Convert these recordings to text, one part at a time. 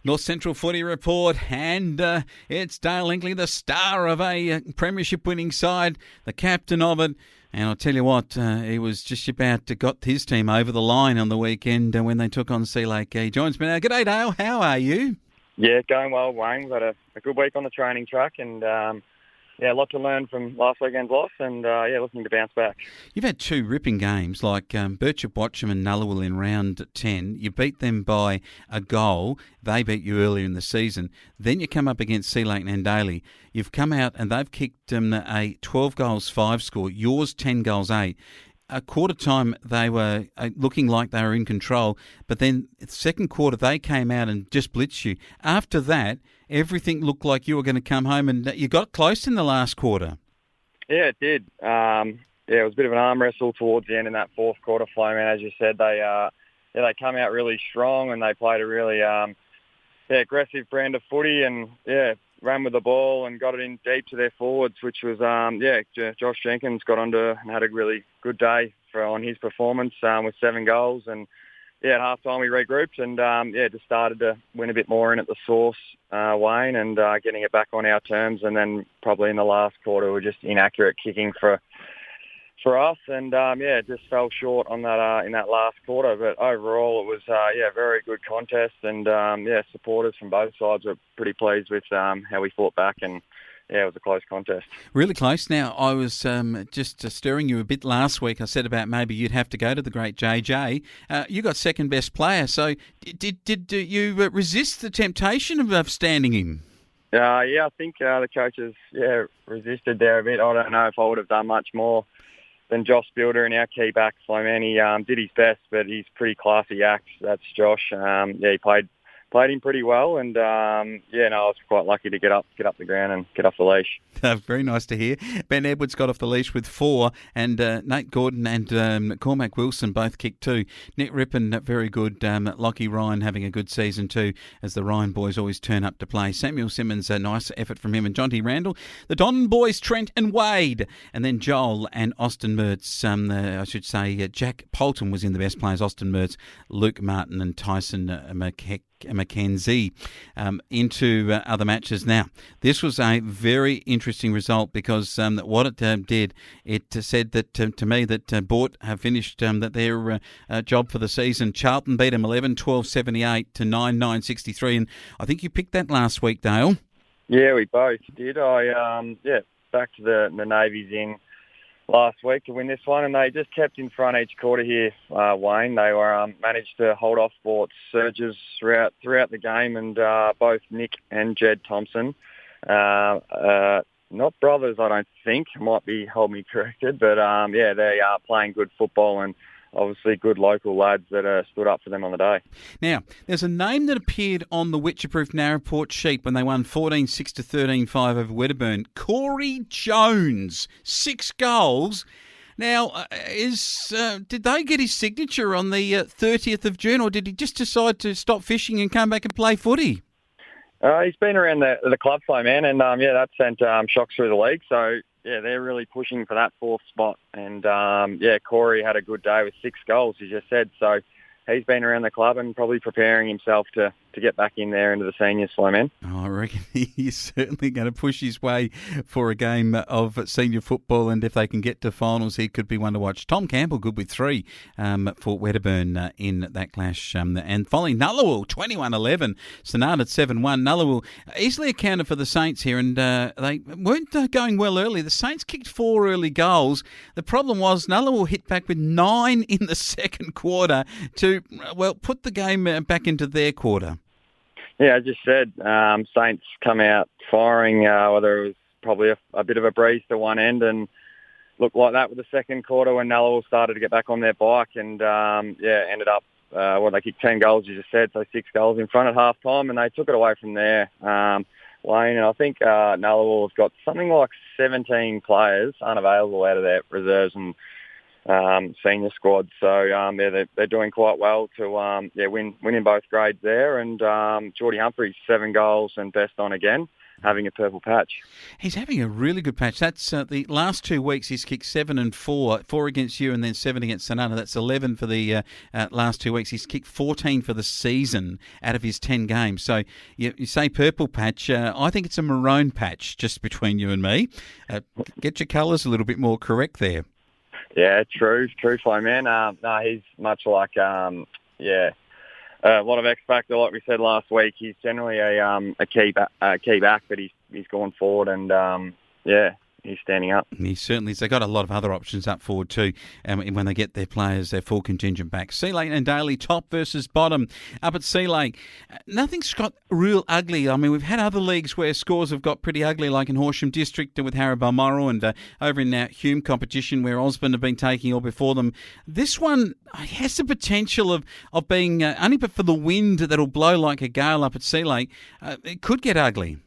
North Central Footy Report, and it's Dale Hinkley, the star of a premiership-winning side, the captain of it. And I'll tell you what, he was just about to got his team over the line on the weekend when they took on Sea Lake. He joins me now. G'day, Dale. How are you? Yeah, going well, Wayne. We've had a good week on the training track, and a lot to learn from last weekend's loss, and looking to bounce back. You've had two ripping games, like Birchip Watcham and Nullawil in round 10. You beat them by a goal. They beat you earlier in the season. Then you come up against Sea Lake Nandaly. You've come out and they've kicked a 12 goals 5 score. Yours 10 goals 8. A quarter time, they were looking like they were in control, but then second quarter, they came out and just blitzed you. After that, everything looked like you were going to come home, and you got close in the last quarter. Yeah, it did. It was a bit of an arm wrestle towards the end in that fourth quarter, Flowman. As you said, they come out really strong, and they played a really aggressive brand of footy, and ran with the ball and got it in deep to their forwards, which was, Josh Jenkins got onto and had a really good day on his performance with 7 goals. And, at half-time we regrouped and, just started to win a bit more in at the source, Wayne, and getting it back on our terms. And then probably in the last quarter, we were just inaccurate kicking for us, and just fell short on that in that last quarter. But overall, it was a very good contest, and supporters from both sides were pretty pleased with how we fought back, and it was a close contest. Really close. Now, I was just stirring you a bit last week. I said about maybe you'd have to go to the great JJ. You got second best player, so did you resist the temptation of standing him? I think the coaches resisted there a bit. I don't know if I would have done much more than Josh Builder and our key back, Flowman. He did his best, but he's pretty classy act. That's Josh. He played him pretty well, and I was quite lucky to get up the ground and get off the leash. Very nice to hear. Ben Edwards got off the leash with 4, and Nate Gordon and Cormac Wilson both kicked 2. Nick Rippon, very good. Lockie Ryan having a good season too, as the Ryan boys always turn up to play. Samuel Simmons, a nice effort from him, and Jonty Randall. The Don boys, Trent and Wade, and then Joel and Austin Mertz. Jack Polton was in the best players. Austin Mertz, Luke Martin and Tyson Mackenzie into other matches. Now, this was a very interesting result because what it did, it said that to me that Bort have finished their job for the season. Charlton beat them 11-12-78 to 9-9-63, and I think you picked that last week, Dale. Yeah, we both did. Back to the Navies in last week to win this one, and they just kept in front each quarter here, Wayne. They were managed to hold off Bort's surges throughout the game, and both Nick and Jed Thompson, not brothers, I don't think, hold me corrected, but they are playing good football, and obviously good local lads that stood up for them on the day. Now, there's a name that appeared on the Witcher-proof Narraport sheet when they won 14-6 to 13-5 over Wedderburn. Corey Jones, 6 goals. Now, did they get his signature on the 30th of June, or did he just decide to stop fishing and come back and play footy? He's been around the club flow, man, and that sent shocks through the league. So they're really pushing for that 4th spot. And Corey had a good day with 6 goals, as you said. So he's been around the club and probably preparing himself to get back in there into the seniors, Flowman. Oh, I reckon he's certainly going to push his way for a game of senior football, and if they can get to finals, he could be one to watch. Tom Campbell good with 3 for Wedderburn in that clash. And following Nullawil, 21-11, Sonata at 7-1. Nullawil easily accounted for the Saints here, and they weren't going well early. The Saints kicked 4 early goals. The problem was Nullawil hit back with 9 in the second quarter to, put the game back into their quarter. Yeah, I just said Saints come out firing, whether it was probably a bit of a breeze to one end, and looked like that with the second quarter when Nullawil started to get back on their bike, and ended up, they kicked 10 goals, as you just said, so 6 goals in front at half-time, and they took it away from there, Wayne. And I think Nullawil has got something like 17 players unavailable out of their reserves and senior squad. So they're doing quite well to win in both grades there. And Geordie Humphreys 7 goals and best on again. having a purple patch. He's having a really good patch. That's the last 2 weeks he's kicked 7 and 4, 4 against you and then 7 against St Anna. That's 11 for the last 2 weeks. He's kicked 14 for the season out of his 10 games. So you say purple patch. I think it's a maroon patch, just between you and me. Get your colours a little bit more correct there. Yeah, true, Flow, man. No, he's much like, a lot of X factor, like we said last week. He's generally a key back, but he's gone forward and he's standing up. He certainly is. They've got a lot of other options up forward too when they get their players, their full contingent back. Lake Nandaly, top versus bottom up at Lake. Nothing's got real ugly. I mean, we've had other leagues where scores have got pretty ugly, like in Horsham District with Harry Balmoral and over in Hume competition where Osborne have been taking all before them. This one has the potential of being, only but for the wind that'll blow like a gale up at Lake, it could get ugly.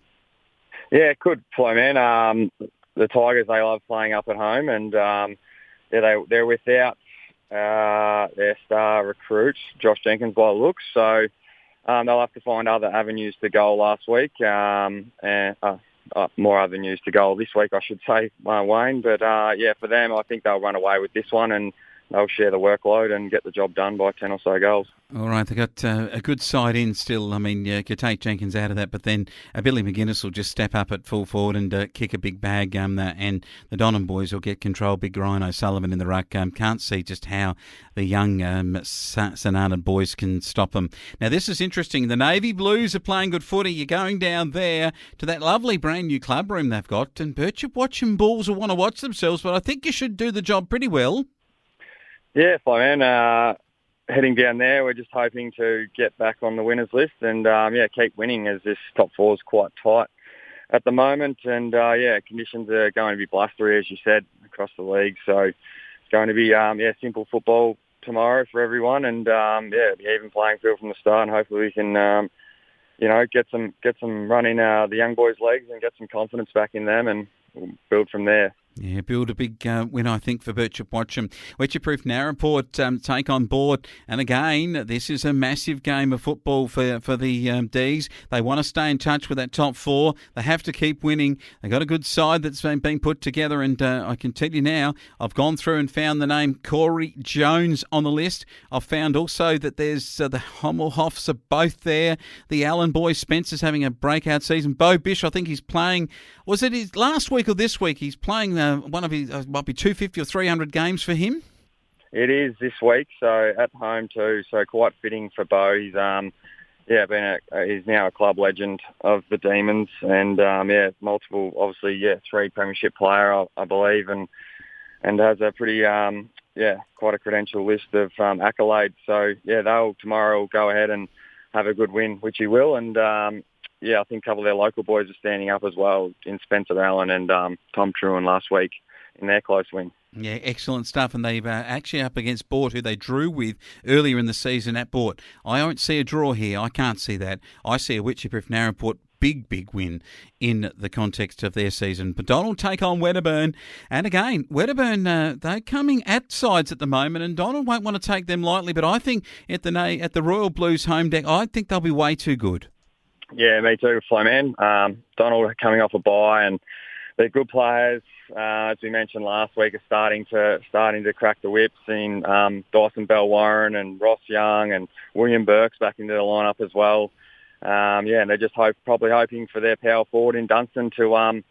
Yeah, it could, Flow, man. The Tigers, they love playing up at home, and they're without their star recruit, Josh Jenkins, by the looks. So they'll have to find other avenues to goal last week, and more avenues to goal this week, I should say, Wayne. But for them, I think they'll run away with this one, and they'll share the workload and get the job done by 10 or so goals. All right, they've got a good side in still. I mean, you could take Jenkins out of that, but then Billy McGuinness will just step up at full forward and kick a big bag, and the Donham boys will get control. Big Ryan O'Sullivan in the ruck. Can't see just how the young St Anna boys can stop them. Now, this is interesting. The Navy Blues are playing good footy. You're going down there to that lovely brand new club room they've got, and Birchip Watching Bulls will want to watch themselves, but I think you should do the job pretty well. Yeah, man. Heading down there, we're just hoping to get back on the winners list and, keep winning as this top four is quite tight at the moment. And, conditions are going to be blustery, as you said, across the league. So it's going to be, simple football tomorrow for everyone and, be even playing field from the start. And hopefully we can, get some run in the young boys' legs and get some confidence back in them and we'll build from there. Yeah, build a big win, I think, for Birchip Watcham. Weatherproof Narraport take on board. And again, this is a massive game of football for the D's. They want to stay in touch with that top four. They have to keep winning. They've got a good side that's been put together. And I can tell you now, I've gone through and found the name Corey Jones on the list. I've found also that there's the Hommelhoffs are both there. The Allen boys, Spencer's having a breakout season. Bo Bish, I think he's playing, was it his last week or this week? He's playing one of his, might be 250 or 300 games for him. It is this week, so at home too. So quite fitting for Bo. He's he's now a club legend of the Demons, and multiple, obviously, 3 premiership player, I believe, and has a pretty quite a credential list of accolades. So they'll tomorrow go ahead and have a good win, which he will, and. I think a couple of their local boys are standing up as well in Spencer Allen and Tom Truan last week in their close win. Yeah, excellent stuff. And they've actually up against Bort, who they drew with earlier in the season at Bort. I don't see a draw here. I can't see that. I see a Weatherproof Narraport big win in the context of their season. But Donald take on Wedderburn. And again, Wedderburn, they're coming at sides at the moment, and Donald won't want to take them lightly. But I think at the Royal Blues home deck, I think they'll be way too good. Yeah, me too, Flo, man. Donald coming off a bye, and they're good players. As we mentioned last week, are starting to crack the whips. Seeing Dyson Bell-Warren and Ross Young and William Burks back into the lineup as well. And they're just probably hoping for their power forward in Dunstan to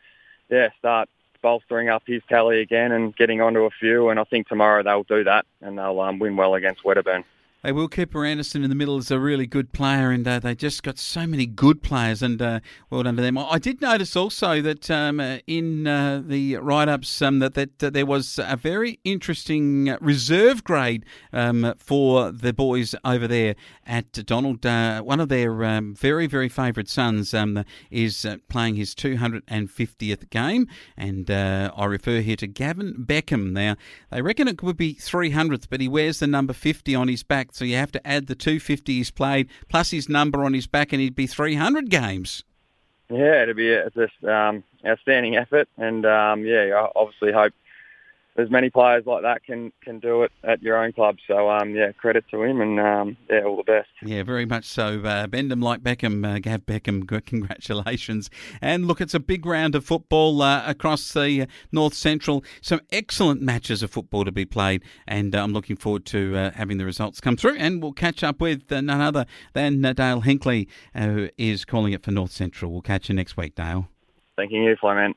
start bolstering up his tally again and getting onto a few. And I think tomorrow they'll do that and they'll win well against Wedderburn. They will. Cooper Anderson in the middle is a really good player, and they just got so many good players, and well done to them. I did notice also that in the write-ups that there was a very interesting reserve grade for the boys over there at Donald. One of their very, very favourite sons is playing his 250th game, and I refer here to Gavin Beckham. Now, they reckon it would be 300th, but he wears the number 50 on his back. So you have to add the 250 he's played plus his number on his back, and he'd be 300 games. Yeah, it'd be just outstanding effort, and I obviously hope there's many players like that can do it at your own club. So, credit to him and, all the best. Yeah, very much so. Bend 'em like Beckham, Gav Beckham, congratulations. And look, it's a big round of football across the North Central. Some excellent matches of football to be played, and I'm looking forward to having the results come through. And we'll catch up with none other than Dale Hinkley, who is calling it for North Central. We'll catch you next week, Dale. Thanking you, Flowman.